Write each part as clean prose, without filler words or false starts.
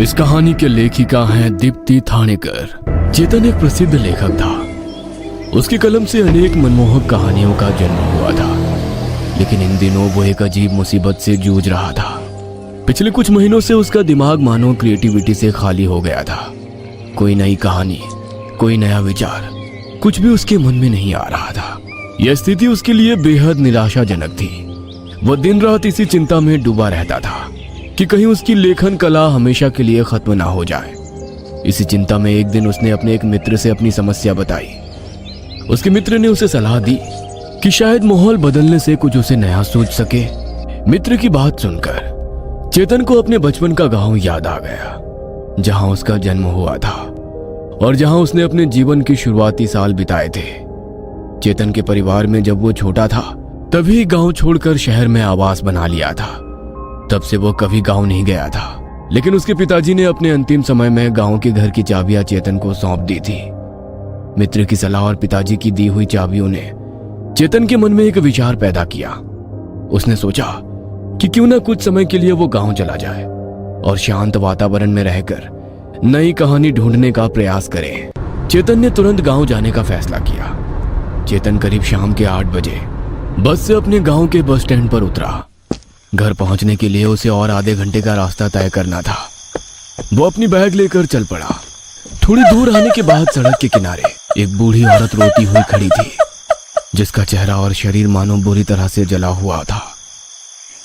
इस कहानी के लेखिका हैं दीप्ति थानेकर। चेतन एक प्रसिद्ध लेखक था। उसकी कलम से अनेक मनमोहक कहानियों का जन्म हुआ था, लेकिन इन दिनों वो एक अजीब मुसीबत से जूझ रहा था। पिछले कुछ महीनों से उसका दिमाग मानो क्रिएटिविटी से खाली हो गया था। कोई नई कहानी, कोई नया विचार, कुछ भी उसके मन में नहीं आ रहा था। यह स्थिति उसके लिए बेहद निराशाजनक थी। वह दिन रात इसी चिंता में डूबा रहता था कि कहीं उसकी लेखन कला हमेशा के लिए खत्म ना हो जाए। इसी चिंता में एक दिन उसने अपने एक मित्र से अपनी समस्या बताई। उसके मित्र ने उसे सलाह दी कि शायद माहौल बदलने से कुछ उसे नया सूझ सके। मित्र की बात सुनकर चेतन को अपने बचपन का गांव याद आ गया, जहां उसका जन्म हुआ था और जहां उसने अपने जीवन की शुरुआती साल बिताए थे। चेतन के परिवार में जब वो छोटा था तभी गांव छोड़कर शहर में आवास बना लिया था। तब से वो कभी गांव नहीं गया था, लेकिन उसके पिताजी ने अपने अंतिम समय में गांव के घर की चाबियां चेतन को सौंप दी थी। मित्र की सलाह और पिताजी की दी हुई चाबियों ने चेतन के मन में एक विचार पैदा किया। उसने सोचा कि क्यों ना कुछ समय के लिए वो गांव चला जाए और शांत वातावरण में रहकर नई कहानी ढूंढने का प्रयास करे। चेतन ने तुरंत गांव जाने का फैसला किया। चेतन करीब शाम के 8 बजे बस से अपने गांव के बस स्टैंड पर उतरा। घर पहुंचने के लिए उसे और आधे घंटे का रास्ता तय करना था। वो अपनी बैग लेकर चल पड़ा। थोड़ी दूर आने के बाद सड़क के किनारे एक बूढ़ी औरत रोती हुई खड़ी थी, जिसका चेहरा और शरीर मानो बुरी तरह से जला हुआ था।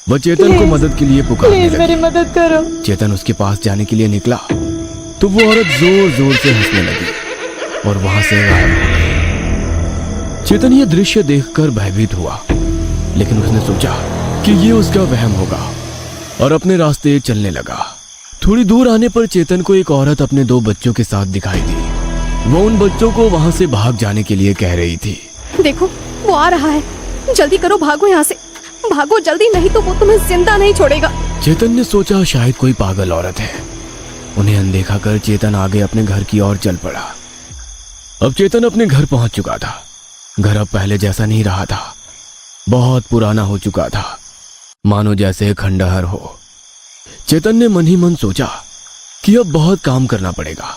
वह चेतन को मदद के लिए पुकारने लगी। मेरी मदद करो। चेतन उसके पास जाने के लिए निकला तो वो औरत जोर जोर से हंसने लगी और वहां से गायब हो गई। चेतन ये दृश्य देखकर भयभीत हुआ, लेकिन उसने सोचा कि ये उसका वहम होगा और अपने रास्ते चलने लगा। थोड़ी दूर आने पर चेतन को एक औरत अपने 2 बच्चों के साथ दिखाई दी। वो उन बच्चों को वहां से भाग जाने के लिए कह रही थी। देखो, वो आ रहा है, जल्दी करो, भागो यहाँ से, भागो जल्दी, नहीं तो वो तुम्हें जिंदा नहीं छोड़ेगा। चेतन ने सोचा शायद कोई पागल औरत है। उन्हें अनदेखा कर चेतन आगे अपने घर की ओर चल पड़ा। अब चेतन अपने घर पहुंच चुका था। घर अब पहले जैसा नहीं रहा था, बहुत पुराना हो चुका था, मानो जैसे खंडहर हो। चेतन ने मन ही मन सोचा कि अब बहुत काम करना पड़ेगा।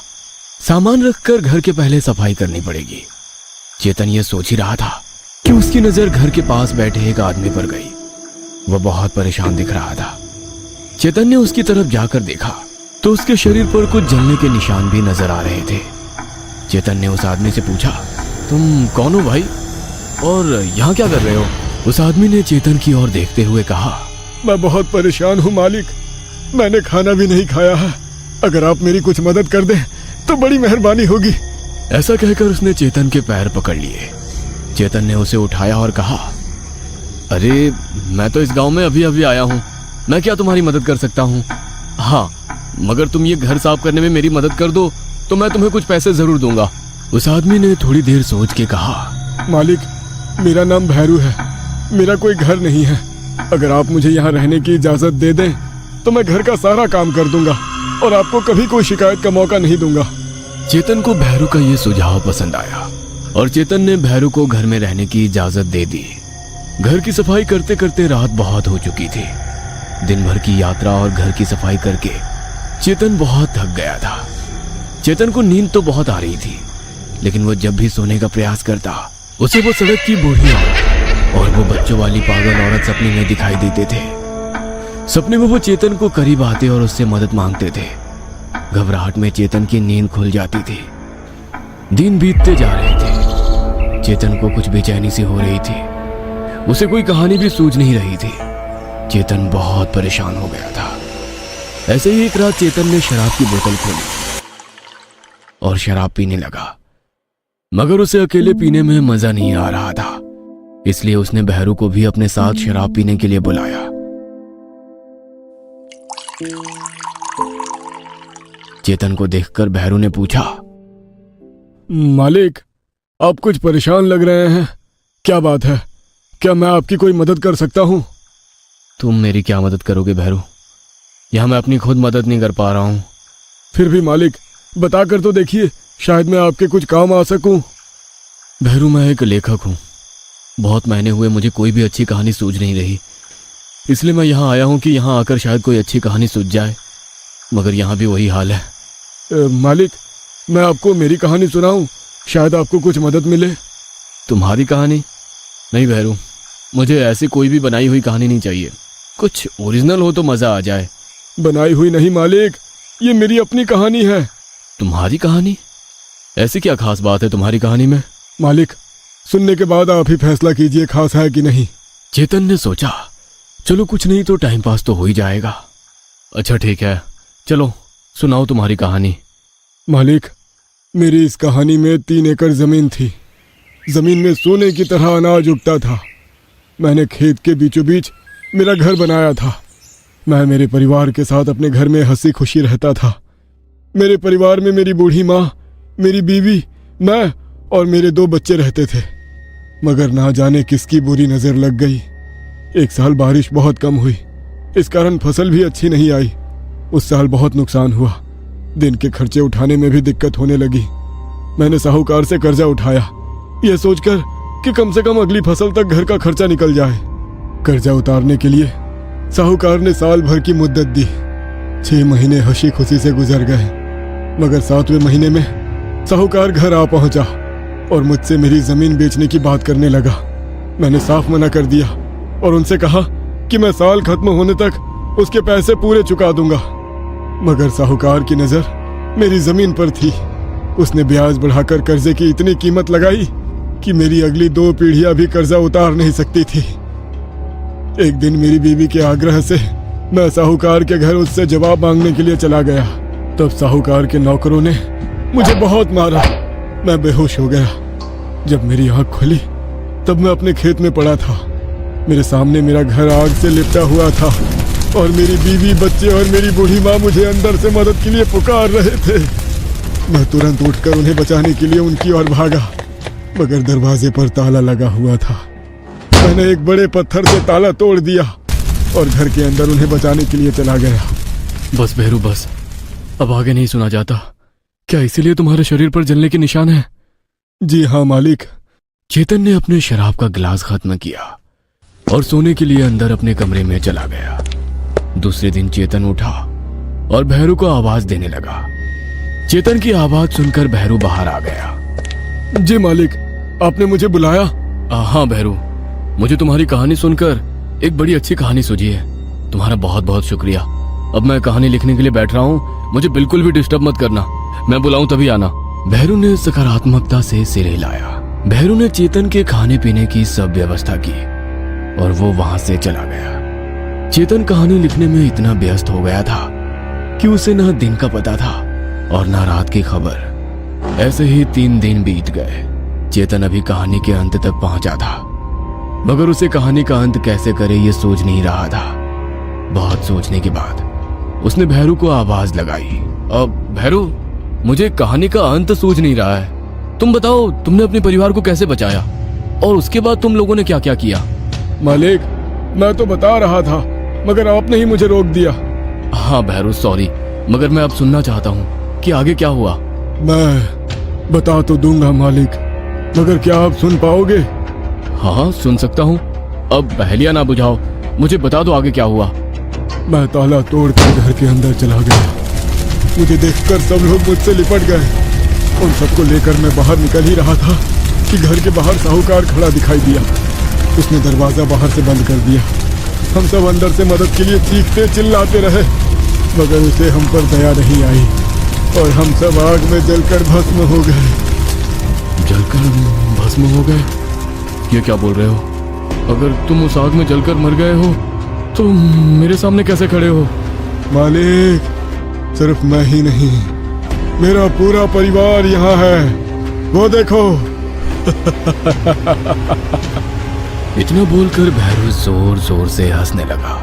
सामान रखकर घर के पहले सफाई करनी पड़ेगी। चेतन ये सोच ही रहा था कि उसकी नजर घर के पास बैठे एक आदमी पर गई। वह बहुत परेशान दिख रहा था। चेतन ने उसकी तरफ जाकर देखा तो उसके शरीर पर कुछ जलने के निशान भी नजर आ रहे थे। चेतन ने उस आदमी से पूछा, तुम कौन हो भाई, और यहाँ क्या कर रहे हो? उस आदमी ने चेतन की ओर देखते हुए कहा, मैं बहुत परेशान हूँ मालिक, मैंने खाना भी नहीं खाया है। अगर आप मेरी कुछ मदद कर दें तो बड़ी मेहरबानी होगी। ऐसा कहकर उसने चेतन के पैर पकड़ लिए। चेतन ने उसे उठाया और कहा, अरे मैं तो इस गांव में अभी अभी आया हूँ, मैं क्या तुम्हारी मदद कर सकता हूँ? हाँ, मगर तुम ये घर साफ करने में मेरी मदद कर दो तो मैं तुम्हें कुछ पैसे जरूर दूंगा। उस आदमी ने थोड़ी देर सोच के कहा, मालिक, मेरा नाम भैरू है, मेरा कोई घर नहीं है। अगर आप मुझे यहाँ रहने की इजाजत दे दें तो मैं घर का सारा काम कर दूंगा और आपको कभी कोई शिकायत का मौका नहीं दूंगा। चेतन को भैरू का ये सुझाव पसंद आया और चेतन ने भैरू को घर में रहने की इजाजत दे दी। घर की सफाई करते करते रात बहुत हो चुकी थी। दिन भर की यात्रा और घर की सफाई करके चेतन बहुत थक गया था। चेतन को नींद तो बहुत आ रही थी, लेकिन वो जब भी सोने का प्रयास करता उसे वो सड़क की बूढ़ी औरत और वो बच्चों वाली पागल औरत सपने में दिखाई देते थे। सपने में वो चेतन को करीब आते और उससे मदद मांगते थे। घबराहट में चेतन की नींद खुल जाती थी। दिन बीतते जा रहे थे। चेतन को कुछ बेचैनी सी हो रही थी। उसे कोई कहानी भी सूझ नहीं रही थी। चेतन बहुत परेशान हो गया था। ऐसे ही एक रात चेतन ने शराब की बोतल खोली और शराब पीने लगा, मगर उसे अकेले पीने में मजा नहीं आ रहा था। इसलिए उसने भैरू को भी अपने साथ शराब पीने के लिए बुलाया। चेतन को देखकर भैरू ने पूछा, मालिक, आप कुछ परेशान लग रहे हैं, क्या बात है? क्या मैं आपकी कोई मदद कर सकता हूँ? तुम मेरी क्या मदद करोगे भैरू? यहां मैं अपनी खुद मदद नहीं कर पा रहा हूं। फिर भी मालिक, बता कर तो देखिए, शायद मैं आपके कुछ काम आ सकूं। भैरू, मैं एक लेखक हूं। बहुत महीने हुए मुझे कोई भी अच्छी कहानी सूझ नहीं रही, इसलिए मैं यहाँ आया हूँ कि यहाँ आकर शायद कोई अच्छी कहानी सूझ जाए। मगर यहाँ भी वही हाल है। मालिक, मैं आपको मेरी कहानी सुनाऊं, शायद आपको कुछ मदद मिले। तुम्हारी कहानी? नहीं भैरू, मुझे ऐसी कोई भी बनाई हुई कहानी नहीं चाहिए। कुछ ओरिजिनल हो तो मजा आ जाए। बनाई हुई नहीं मालिक, ये मेरी अपनी कहानी है। तुम्हारी कहानी? ऐसी क्या खास बात है तुम्हारी कहानी में? मालिक, सुनने के बाद आप ही फैसला कीजिए खास है कि नहीं। चेतन ने सोचा, चलो कुछ नहीं तो टाइम पास तो हो ही जाएगा। अच्छा ठीक है, चलो सुनाओ तुम्हारी कहानी। मालिक, मेरी इस कहानी में 3 एकड़ जमीन थी। जमीन में सोने की तरह अनाज उगता था। मैंने खेत के बीचों बीच मेरा घर बनाया था। मैं मेरे परिवार के साथ अपने घर में हंसी खुशी रहता था। मेरे परिवार में मेरी बूढ़ी माँ, मेरी बीवी, मैं और मेरे 2 बच्चे रहते थे। मगर ना जाने किसकी बुरी नजर लग गई। एक साल बारिश बहुत कम हुई, इस कारण फसल भी अच्छी नहीं आई। उस साल बहुत नुकसान हुआ। दिन के खर्चे उठाने में भी दिक्कत होने लगी। मैंने साहूकार से कर्जा उठाया, यह सोचकर कि कम से कम अगली फसल तक घर का खर्चा निकल जाए। कर्जा उतारने के लिए साहूकार ने साल भर की मुद्दत दी। 6 महीने हंसी खुशी से गुजर गए, मगर 7वें महीने में साहूकार घर आ पहुंचा और मुझसे मेरी जमीन बेचने की बात करने लगा। मैंने साफ मना कर दिया और उनसे कहा कि मैं साल खत्म होने तक उसके पैसे पूरे चुका दूंगा। मगर साहूकार की नजर मेरी जमीन पर थी। उसने ब्याज बढ़ाकर कर्जे की इतनी कीमत लगाई कि मेरी अगली 2 पीढ़ियां भी कर्जा उतार नहीं सकती थी। एक दिन मेरी बीवी के आग्रह से मैं साहूकार के घर उससे जवाब मांगने के लिए चला गया। तब साहूकार के नौकरों ने मुझे बहुत मारा। मैं बेहोश हो गया। जब मेरी आंख खुली तब मैं अपने खेत में पड़ा था। मेरे सामने मेरा घर आग से लिपटा हुआ था और मेरी बीवी, बच्चे और मेरी बूढ़ी माँ मुझे अंदर से मदद के लिए पुकार रहे थे। मैं तुरंत उठकर उन्हें बचाने के लिए उनकी ओर भागा, मगर दरवाजे पर ताला लगा हुआ था। मैंने एक बड़े पत्थर से ताला तोड़ दिया और घर के अंदर उन्हें बचाने के लिए चला गया। बस भैरू बस, अब आगे नहीं सुना जाता। क्या इसीलिए तुम्हारे शरीर पर जलने के निशान है? जी हाँ मालिक। चेतन ने अपने शराब का गिलास खत्म किया और सोने के लिए अंदर अपने कमरे में चला गया। दूसरे दिन चेतन उठा और भैरू को आवाज देने लगा। चेतन की आवाज सुनकर भैरू बाहर आ गया। जी मालिक, आपने मुझे बुलाया? हाँ भैरू, मुझे तुम्हारी कहानी सुनकर एक बड़ी अच्छी कहानी सूझी है। तुम्हारा बहुत बहुत शुक्रिया। अब मैं कहानी लिखने के लिए बैठ रहा हूँ, मुझे बिल्कुल भी डिस्टर्ब मत करना। मैं बुलाऊं तभी आना। भैरू ने सकारात्मकता से सिर हिलाया। भैरू ने चेतन के खाने पीने की सब व्यवस्था की और वो वहां से चला गया। चेतन कहानी लिखने में इतना व्यस्त हो गया था कि उसे न दिन का पता था और न रात की खबर। ऐसे ही 3 दिन बीत गए। चेतन अभी कहानी के अंत तक पहुंचा था, मगर उसे कहानी का अंत कैसे करे ये सोच नहीं रहा था। बहुत सोचने के बाद उसने भैरू को आवाज लगाई। अब भैरू, मुझे कहानी का अंत सूझ नहीं रहा है। तुम बताओ, तुमने अपने परिवार को कैसे बचाया और उसके बाद तुम लोगों ने क्या क्या किया? मालिक, मैं तो बता रहा था मगर आपने ही मुझे रोक दिया। हाँ भैरू सॉरी, मगर मैं अब सुनना चाहता हूँ कि आगे क्या हुआ। मैं बता तो दूंगा मालिक, मगर क्या आप सुन पाओगे? हाँ सुन सकता हूँ। अब पहेलियां ना बुझाओ, मुझे बता दो आगे क्या हुआ। मैं ताला तोड़कर घर के अंदर चला गया। मुझे देखकर सब लोग मुझसे लिपट गए। उन सबको लेकर मैं बाहर निकल ही रहा था कि घर के बाहर साहूकार खड़ा दिखाई दिया। उसने दरवाजा बाहर से बंद कर दिया। हम सब अंदर से मदद के लिए चीखते चिल्लाते रहे, मगर उसे हम पर दया नहीं आई और हम सब आग में जलकर भस्म हो गए। जलकर भस्म हो गए? ये क्या बोल रहे हो? अगर तुम उस आग में जलकर मर गए हो तो मेरे सामने कैसे खड़े हो? मालिक, सिर्फ मैं ही नहीं, मेरा पूरा परिवार यहाँ है। वो देखो। इतना बोलकर भैरू जोर जोर से हंसने लगा।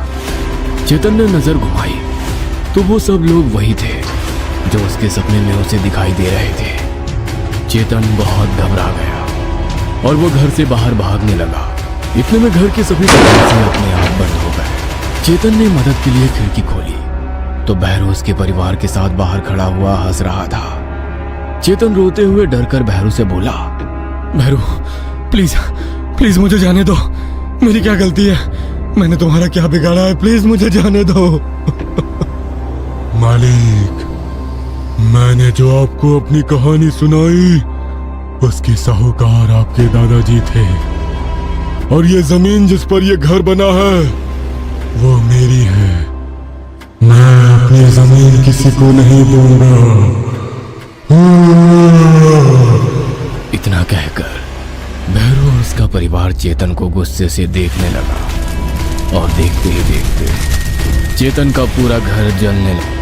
चेतन ने नजर घुमाई तो वो सब लोग वही थे जो उसके सपने में उसे दिखाई दे रहे थे। चेतन बहुत घबरा गया और वो घर से बाहर भागने लगा। इतने में घर के सभी दरवाजे अपने आप बंद हो गए। चेतन ने मदद के लिए खिड़की खोली तो भैरू उसके परिवार के साथ बाहर खड़ा हुआ हंस रहा था। चेतन रोते हुए डरकर भैरू से बोला, भैरू प्लीज प्लीज मुझे जाने दो। मेरी क्या गलती है? मैंने तुम्हारा क्या बिगाड़ा है? प्लीज मुझे जाने दो। मालिक, मैंने जो आपको अपनी कहानी सुनाई उसकी साहूकार आपके दादाजी थे, और ये जमीन जिस पर ये घर बना है वो मेरी है। मैं अपनी जमीन किसी को नहीं दूंगा। इतना कहकर भैरव और उसका परिवार चेतन को गुस्से से देखने लगा, और देखते ही देखते चेतन का पूरा घर जलने लगा।